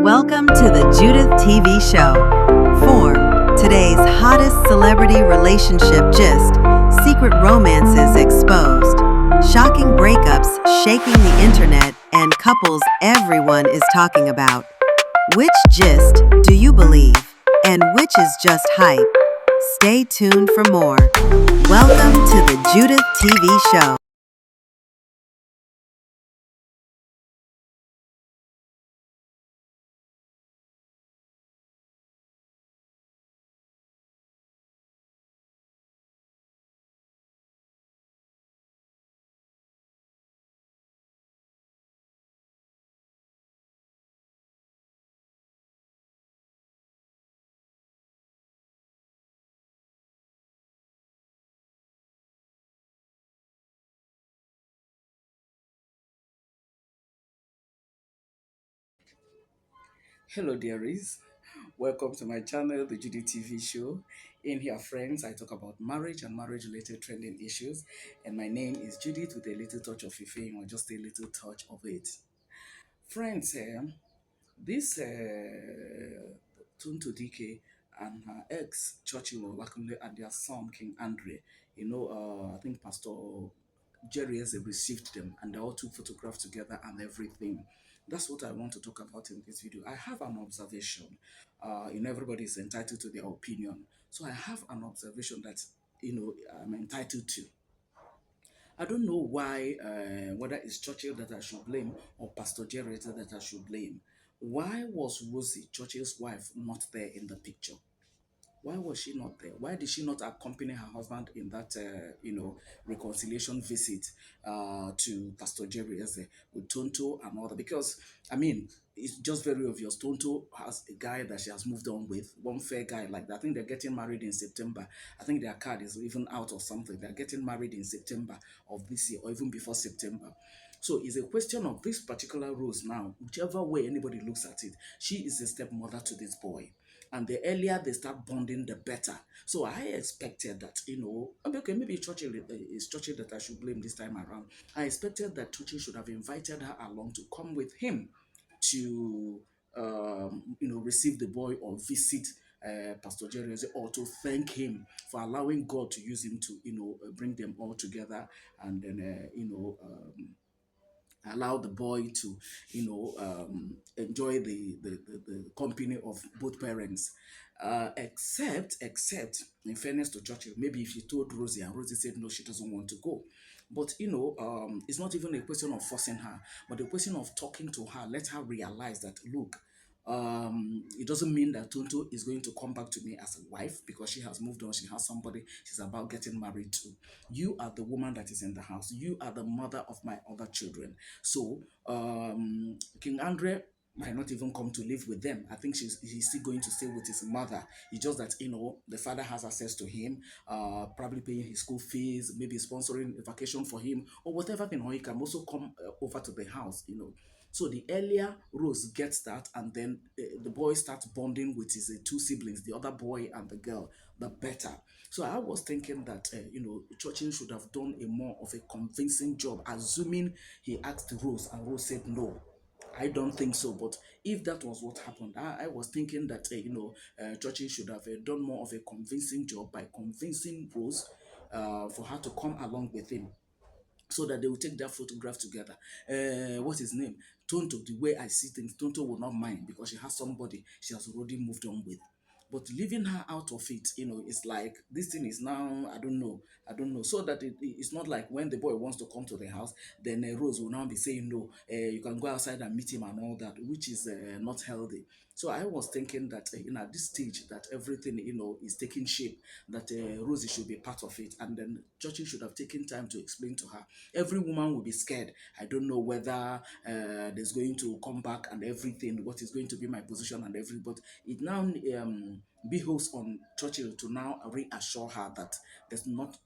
Welcome to the Judith TV show. Form today's hottest celebrity relationship gist, secret romances exposed, shocking breakups shaking the internet, and couples everyone is talking about. Which gist do you believe? And which is just hype? Stay tuned for more. Welcome to the Judith TV show. Hello, dearies. Welcome to my channel, the Judy TV show. In here, friends, I talk about marriage and marriage related trending issues. And my name is Judith with a little touch of Ife or just a little touch of it. Friends, this Tonto Dike and her ex, Churchill and their son, King Andre, I think Pastor Jerry Eze received them and they all took photographs together and everything. That's what I want to talk about in this video. I have an observation. Everybody is entitled to their opinion. So I have an observation that, I'm entitled to. I don't know why, whether it's Churchill that I should blame or Pastor Jerry that I should blame. Why was Rosie, Churchill's wife, not there in the picture? Why was she not there? Why did she not accompany her husband in that, reconciliation visit to Pastor Jerry Eze with Tonto and all that? Because, I mean, it's just very obvious. Tonto has a guy that she has moved on with, one fair guy like that. I think they're getting married in September. I think their card is even out or something. They're getting married in September of this year or even before September. So it's a question of this particular Rose now, whichever way anybody looks at it, she is a stepmother to this boy, and the earlier they start bonding, the better. So I expected that, okay, maybe Churchill is Churchill that I should blame this time around. I expected that Churchill should have invited her along to come with him to, receive the boy or visit Pastor Jerry or to thank him for allowing God to use him to, bring them all together and then, allow the boy to enjoy the company of both parents, except in fairness to Churchill, maybe if she told Rosie and Rosie said no, she doesn't want to go. But it's not even a question of forcing her, but a question of talking to her, let her realize that, look, it doesn't mean that Tonto is going to come back to me as a wife because she has moved on. She has somebody she's about getting married to. You are the woman that is in the house. You are the mother of my other children. So King Andre might not even come to live with them. I think he's still going to stay with his mother. It's just that the father has access to him, probably paying his school fees, maybe sponsoring a vacation for him or whatever thing. Or he can also come over to the house. So the earlier Rose gets that, and then the boy starts bonding with his two siblings, the other boy and the girl, the better. So I was thinking that Churchill should have done a more of a convincing job, assuming he asked Rose and Rose said no. I don't think so, but if that was what happened, I was thinking that Churchill should have done more of a convincing job by convincing Rose for her to come along with him so that they will take that photograph together. What's his name? Tonto, the way I see things, Tonto will not mind because she has somebody she has already moved on with. But leaving her out of it, it's like this thing is now, I don't know. So that it's not like when the boy wants to come to the house, then Rose will now be saying, no, you can go outside and meet him and all that, which is not healthy. So I was thinking that, at this stage, that everything, is taking shape, that Rosie should be part of it. And then Churchill should have taken time to explain to her. Every woman will be scared. I don't know whether there's going to come back and everything, what is going to be my position and everything. But it now behoves on Churchill to now reassure her that there's not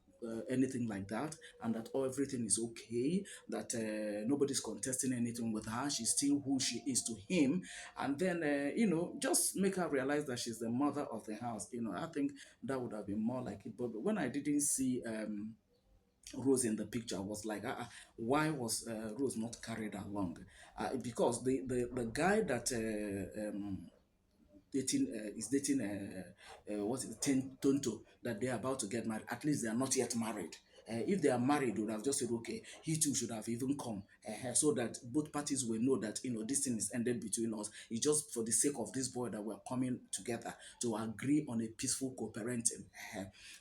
anything like that, and that everything is okay, that nobody's contesting anything with her. She's still who she is to him. And then, just make her realize that she's the mother of the house. I think that would have been more like it. But when I didn't see Rose in the picture, was like, why was Rose not carried along? Because the guy that dating is dating what's it, Tonto, that they're about to get married. At least they are not yet married. If they are married, they would have just said, okay, he too should have even come, so that both parties will know that this thing is ended between us. It's just for the sake of this boy that we're coming together to agree on a peaceful co-parenting.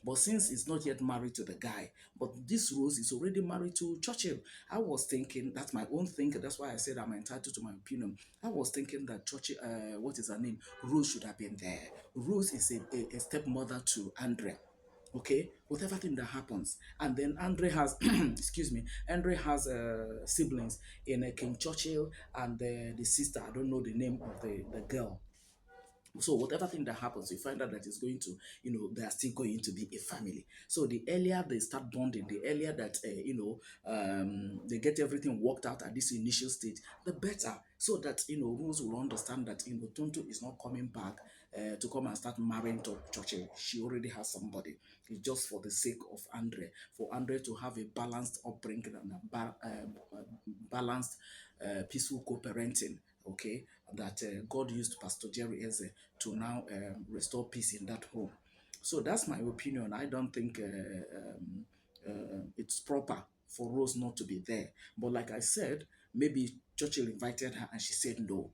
But since it's not yet married to the guy, but this Rose is already married to Churchill, I was thinking, that's my own thinking. That's why I said I'm entitled to my opinion. I was thinking that Churchill, what is her name? Rose should have been there. Rose is a stepmother to Andre, okay, with everything that happens. And then Andre has excuse me, Andre has siblings in King Churchill, and the sister, I don't know the name of the girl. So whatever thing that happens, you find out that it's going to, they are still going to be a family. So the earlier they start bonding, the earlier that, they get everything worked out at this initial stage, the better. So that, Rose will understand that, Tonto is not coming back to come and start marrying to Churchill. She already has somebody. It's just for the sake of Andre, for Andre to have a balanced upbringing and balanced, peaceful co-parenting. Okay, that God used Pastor Jerry Eze to now restore peace in that home. So that's my opinion. I don't think it's proper for Rose not to be there. But like I said, maybe Churchill invited her and she said no.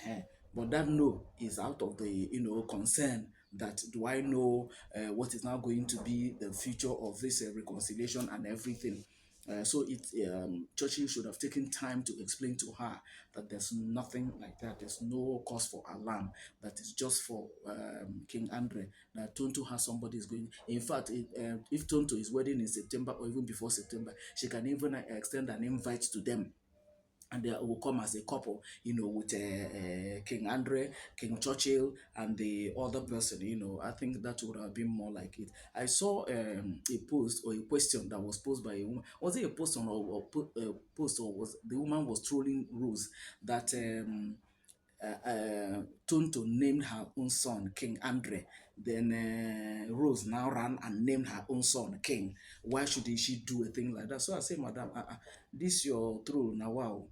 uh But that no is out of the concern that, do I know what is now going to be the future of this reconciliation and everything. So Churchill should have taken time to explain to her that there's nothing like that. There's no cause for alarm. That is just for King Andre. That Tonto has somebody is going. In fact, if Tonto is wedding in September or even before September, she can even extend an invite to them, and they will come as a couple, with King Andre, King Churchill, and the other person. I think that would have been more like it. I saw a post or a question that was posed by a woman. Was it a post post, or was the woman was trolling Rose that Tonto named her own son King Andre. Then Rose now ran and named her own son King. Why shouldn't she do a thing like that? So I say, Madam, this your throne now. Wow.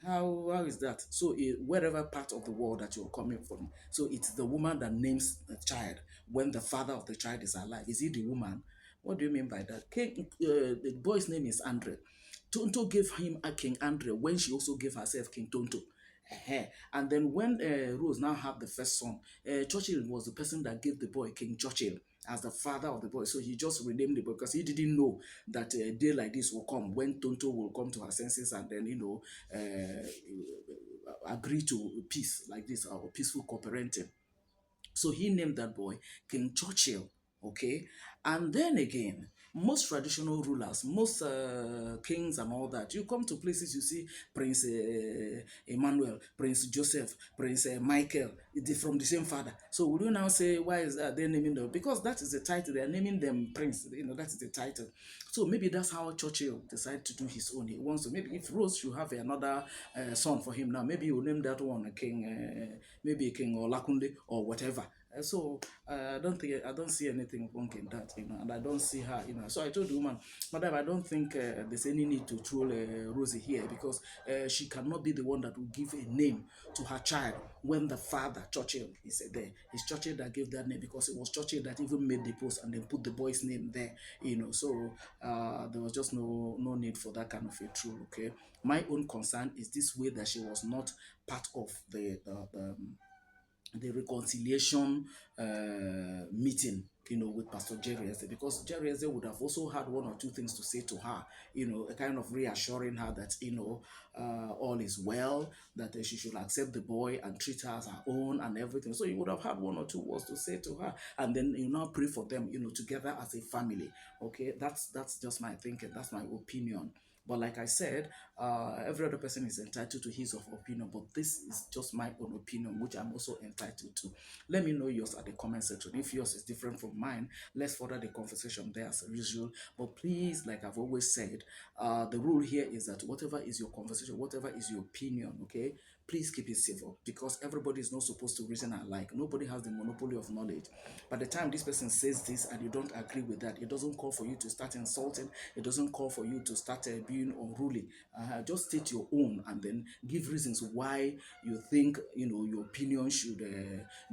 How is that? So wherever part of the world that you're coming from, so it's the woman that names the child when the father of the child is alive. Is it the woman? What do you mean by that? The boy's name is Andre. Tonto gave him a King Andre when she also gave herself King Tonto. And then when Rose now had the first son, Churchill was the person that gave the boy King Churchill as the father of the boy. So he just renamed the boy because he didn't know that a day like this will come when Tonto will come to her senses and then, agree to peace like this, or peaceful co-parenting. So he named that boy King Churchill. Okay. And then again, most traditional rulers, most kings and all that, you come to places, you see Prince Emmanuel, Prince Joseph, Prince Michael, from the same father. So would you now say, why is that they're naming them? Because that is the title. They're naming them Prince. That is the title. So maybe that's how Churchill decided to do his own. He wants to, maybe if Rose should have another son for him now, maybe he will name that one King, maybe King Olakunde or whatever. So I don't see anything wrong in that, and I don't see her, So I told the woman, Madam, I don't think there's any need to troll Rosie here, because she cannot be the one that will give a name to her child when the father, Churchill, is there. It's Churchill that gave that name because it was Churchill that even made the post and then put the boy's name there, So there was just no need for that kind of a troll, okay? My own concern is this way that she was not part of the reconciliation meeting, with Pastor Jerry Eze, because Jerry Eze would have also had one or two things to say to her, a kind of reassuring her that, all is well, that she should accept the boy and treat her as her own and everything. So he would have had one or two words to say to her, and then now pray for them, together as a family. Okay, that's just my thinking. That's my opinion. But like I said, every other person is entitled to his or her opinion, but this is just my own opinion, which I'm also entitled to. Let me know yours at the comment section. If yours is different from mine, let's further the conversation there as usual. But please, like I've always said, the rule here is that whatever is your conversation, whatever is your opinion, okay, please keep it civil, because everybody is not supposed to reason alike. Nobody has the monopoly of knowledge. By the time this person says this and you don't agree with that, it doesn't call for you to start insulting. It doesn't call for you to start being unruly. Just state your own and then give reasons why you think your opinion should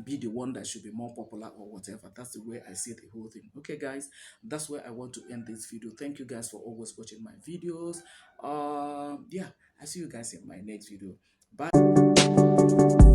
be the one that should be more popular or whatever. That's the way I see the whole thing. Okay, guys, that's where I want to end this video. Thank you guys for always watching my videos. Yeah, I see you guys in my next video. Bye.